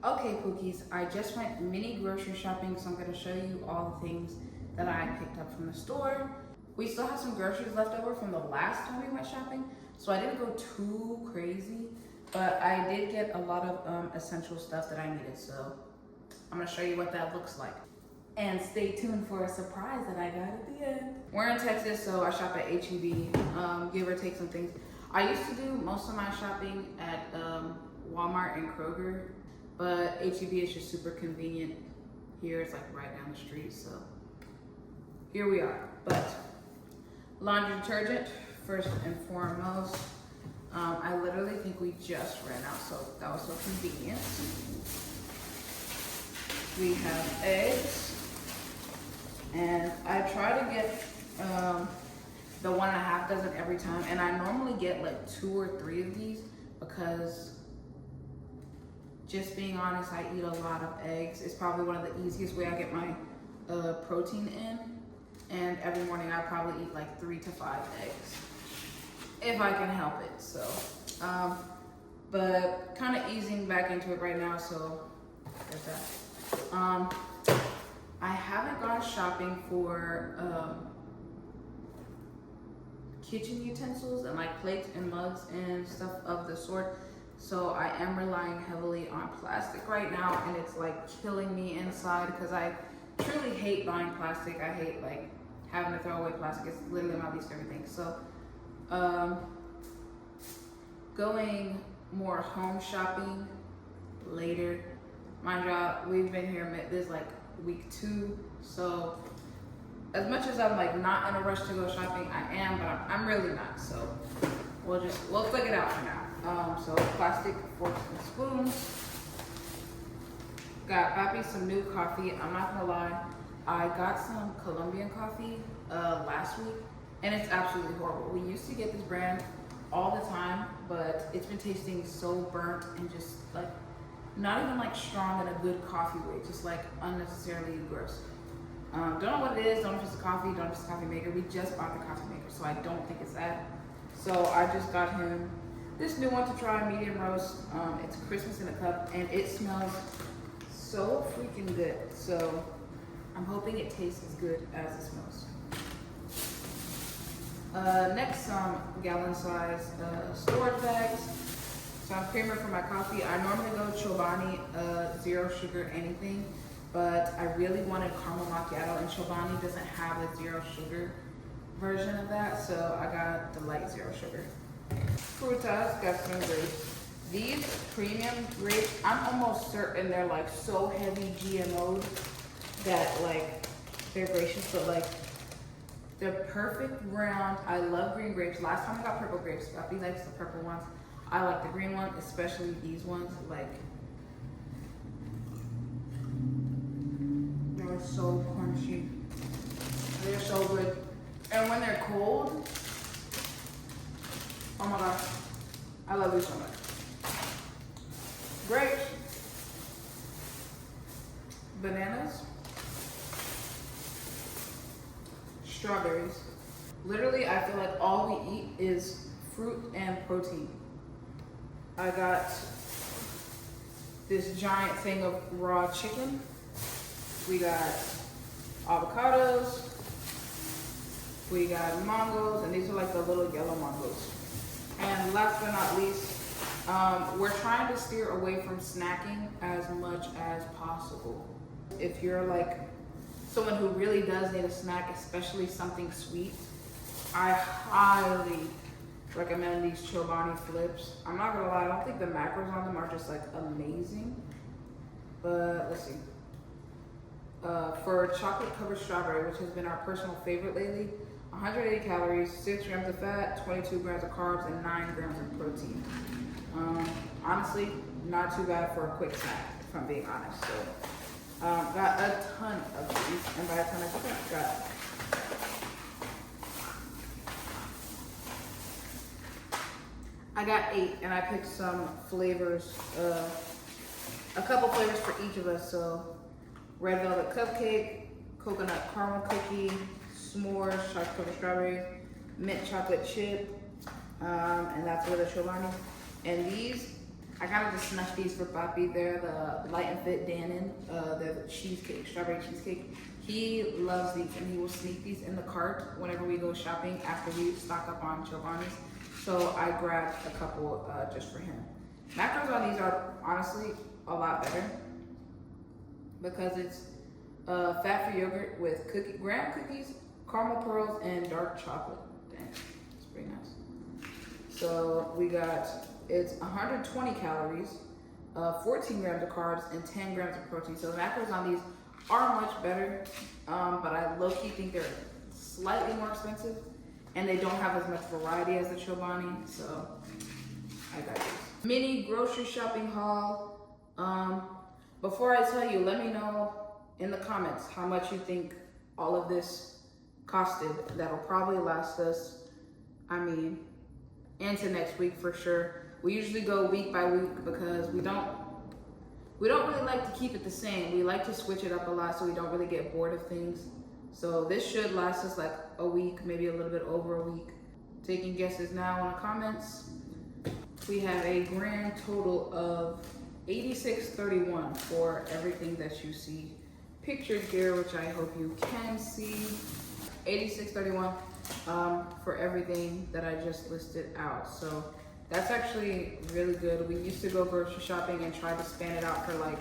Okay, Pookies, I just went mini grocery shopping, so I'm gonna show you all the things that I picked up from the store. We still have some groceries left over from the last time we went shopping, so I didn't go too crazy, but I did get a lot of essential stuff that I needed, so I'm gonna show you what that looks like. And stay tuned for a surprise that I got at the end. We're in Texas, so I shop at H-E-B, give or take some things. I used to do most of my shopping at Walmart and Kroger, but H-E-B is just super convenient. Here it's like right down the street, so here we are. But laundry detergent, first and foremost. I literally think we just ran out, so that was so convenient. We have eggs, and I try to get the 1.5 dozen every time, and I normally get like 2 or 3 of these because, just being honest, I eat a lot of eggs. It's probably one of the easiest way I get my protein in, and every morning I probably eat like 3 to 5 eggs if I can help it. So but kind of easing back into it right now, so there's that. I haven't gone shopping for kitchen utensils and like plates and mugs and stuff of the sort. So I am relying heavily on plastic right now, and it's like killing me inside because I truly hate buying plastic. I hate like having to throw away plastic. It's literally my least favorite thing. So going more home shopping later. Mind y'all, we've been here, this is like week 2. So as much as I'm like not in a rush to go shopping, I am, but I'm really not. So we'll figure it out for now. So plastic forks and spoons. Got Papi some new coffee. I'm not gonna lie, I got some Colombian coffee last week, and it's absolutely horrible. We used to get this brand all the time, but it's been tasting so burnt and just like not even like strong in a good coffee way, just like unnecessarily gross. Don't know what it is, don't know if it's a coffee, don't know if it's a coffee maker. We just bought the coffee maker, so I don't think it's that. So I just got him this new one to try, medium roast. It's Christmas in a cup, and it smells so freaking good. So I'm hoping it tastes as good as it smells. Next, some gallon size storage bags. Some creamer for my coffee. I normally go Chobani, 0 sugar anything, but I really wanted caramel macchiato, and Chobani doesn't have a 0 sugar version of that, so I got the light 0 sugar. Frutas, got some grapes. These premium grapes, I'm almost certain they're like so heavy GMO'd that like they're gracious, but like they're perfect round. I love green grapes. Last time I got purple grapes, Papi likes the purple ones. I like the green one, especially these ones. Like, they're so crunchy. They're so good. And when they're cold, oh my gosh, I love these so much. Grapes, bananas, strawberries. Literally, I feel like all we eat is fruit and protein. I got this giant thing of raw chicken. We got avocados. We got mangoes, and these are like the little yellow mangoes. And last but not least, we're trying to steer away from snacking as much as possible. If you're like someone who really does need a snack, especially something sweet, I highly recommend these Chobani flips. I'm not gonna lie, I don't think the macros on them are just like amazing, but let's see. For chocolate covered strawberry, which has been our personal favorite lately, 180 calories, 6 grams of fat, 22 grams of carbs, and 9 grams of protein. Honestly, not too bad for a quick snack, if I'm being honest. So, got a ton of these, and by the time I got I got 8, and I picked some flavors, a couple flavors for each of us. So red velvet cupcake, coconut caramel cookie, s'mores, chocolate covered strawberries, mint chocolate chip, and that's with a Chobani. And these I kind of just snuffed these for Papi. They're the Light and Fit Dannon. They're the cheesecake, strawberry cheesecake. He loves these and he will sneak these in the cart whenever we go shopping after we stock up on Chobani's. So I grabbed a couple just for him. Macros on these are honestly a lot better because it's fat-free yogurt with graham cookies, caramel pearls, and dark chocolate. Dang, it's pretty nice. So we got, it's 120 calories, 14 grams of carbs, and 10 grams of protein. So the macros on these are much better, but I low-key think they're slightly more expensive, and they don't have as much variety as the Chobani, so I got this. Mini grocery shopping haul. Before I tell you, let me know in the comments how much you think all of this costed. That'll probably last us, into next week for sure. We usually go week by week because we don't really like to keep it the same. We like to switch it up a lot so we don't really get bored of things. So this should last us like a week, maybe a little bit over a week. Taking guesses now in the comments. We have a grand total of $86.31 for everything that you see pictured here, which I hope you can see. $86.31 for everything that I just listed out. So that's actually really good. We used to go grocery shopping and try to span it out for like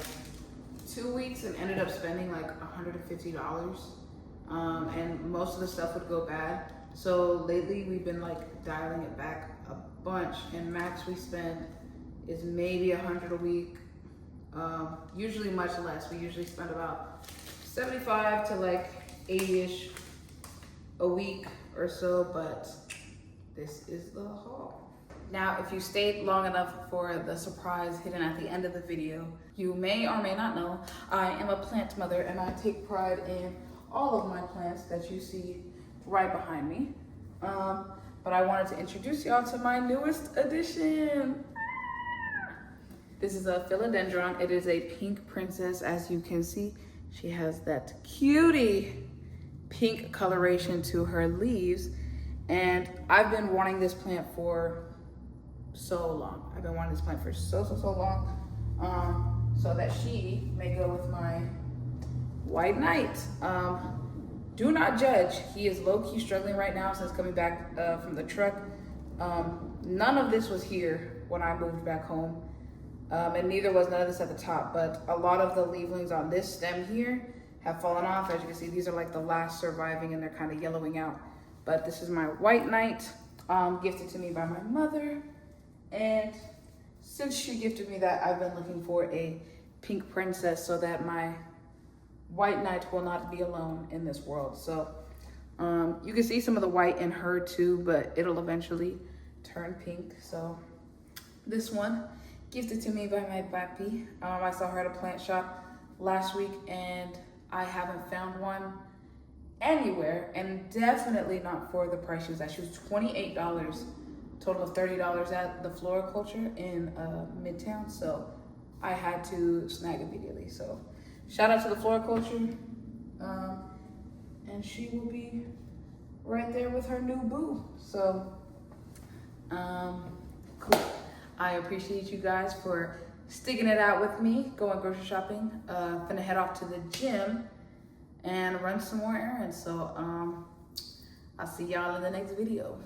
2 weeks and ended up spending like $150. And most of the stuff would go bad. So lately we've been like dialing it back a bunch, and max we spend is maybe $100 a week. Usually much less. We usually spend about 75 to like 80-ish a week or so, but this is the haul. Now, if you stayed long enough for the surprise hidden at the end of the video, you may or may not know I am a plant mother and I take pride in all of my plants that you see right behind me. But I wanted to introduce y'all to my newest addition. This is a philodendron. It is a pink princess, as you can see. She has that cutie pink coloration to her leaves. And I've been wanting this plant for so long. I've been wanting this plant for so long. So that she may go with my white knight. Do not judge. He is low-key struggling right now since coming back from the truck. None of this was here when I moved back home. And neither was none of this at the top, but a lot of the leaflings on this stem here have fallen off. As you can see, these are like the last surviving and they're kind of yellowing out. But this is my white knight, gifted to me by my mother. And since she gifted me that, I've been looking for a pink princess so that my white knight will not be alone in this world. So you can see some of the white in her too, but it'll eventually turn pink. So this one, gifted to me by my papi. I saw her at a plant shop last week and I haven't found one anywhere, and definitely not for the price she was at. She was $28, total of $30 at the Floriculture in Midtown. So I had to snag immediately. So shout out to the Floriculture. And she will be right there with her new boo. So cool. I appreciate you guys for sticking it out with me, going grocery shopping. Finna head off to the gym and run some more errands. So I'll see y'all in the next video.